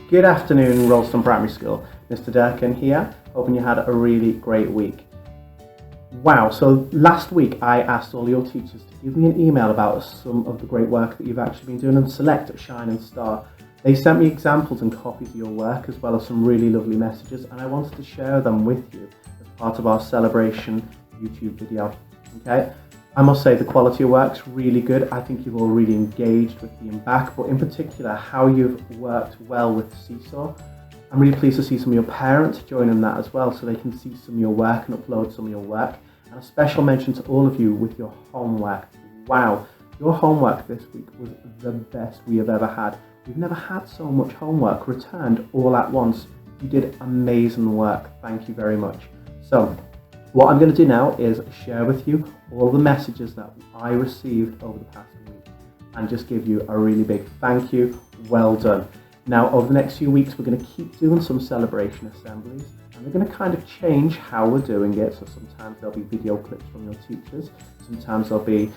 Good afternoon, Rolleston Primary School. Mr. Durkin here, hoping you had a really great week. Wow, so last week I asked all your teachers to give me an email about some of the great work that you've actually been doing and select a shining star. They sent me examples and copies of your work as well as some really lovely messages, and I wanted to share them with you as part of our celebration YouTube video. Okay, I must say the quality of work's really good. I think you've all really engaged with being back, but in particular how you've worked well with Seesaw. I'm really pleased to see some of your parents joining that as well, so they can see some of your work and upload some of your work. And a special mention to all of you with your homework. Wow, your homework this week was the best we have ever had. We've never had so much homework returned all at once. You did amazing work. Thank you very much. So what I'm going to do now is share with you all the messages that I received over the past week and just give you a really big thank you. Well done. Now, over the next few weeks, we're going to keep doing some celebration assemblies, and we're going to kind of change how we're doing it. So sometimes there'll be video clips from your teachers, sometimes there'll be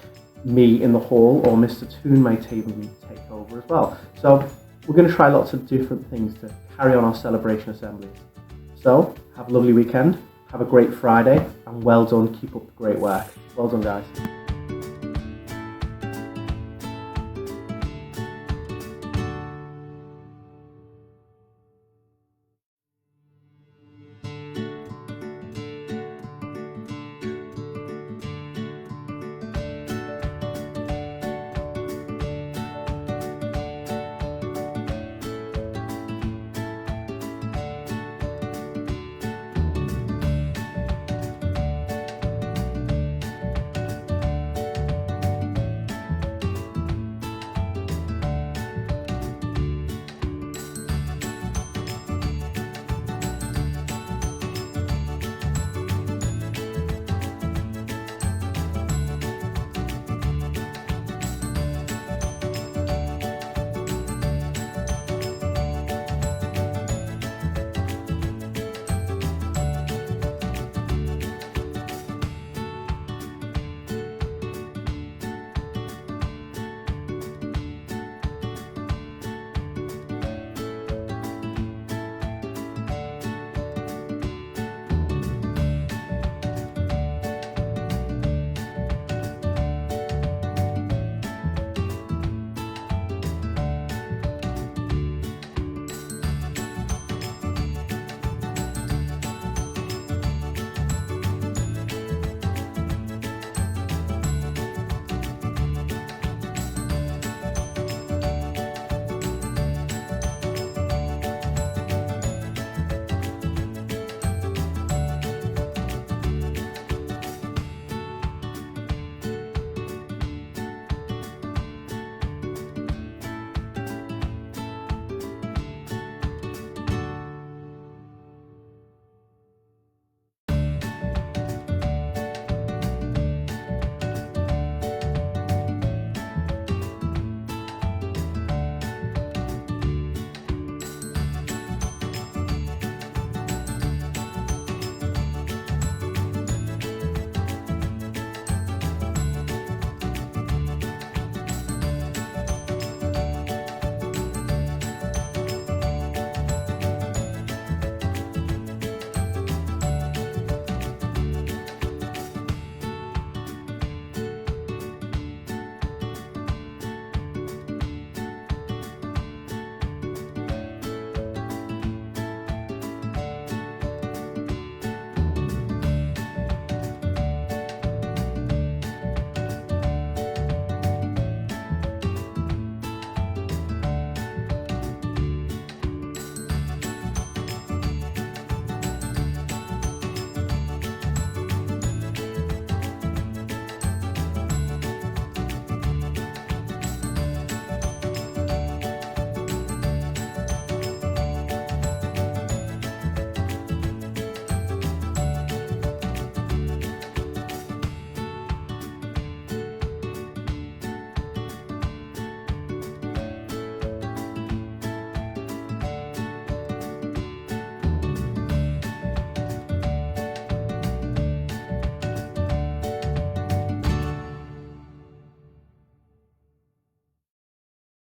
me in the hall, or Mr. Toon might even take over as well. So we're going to try lots of different things to carry on our celebration assemblies. So have a lovely weekend, have a great Friday, and well done, keep up the great work. Well done, guys.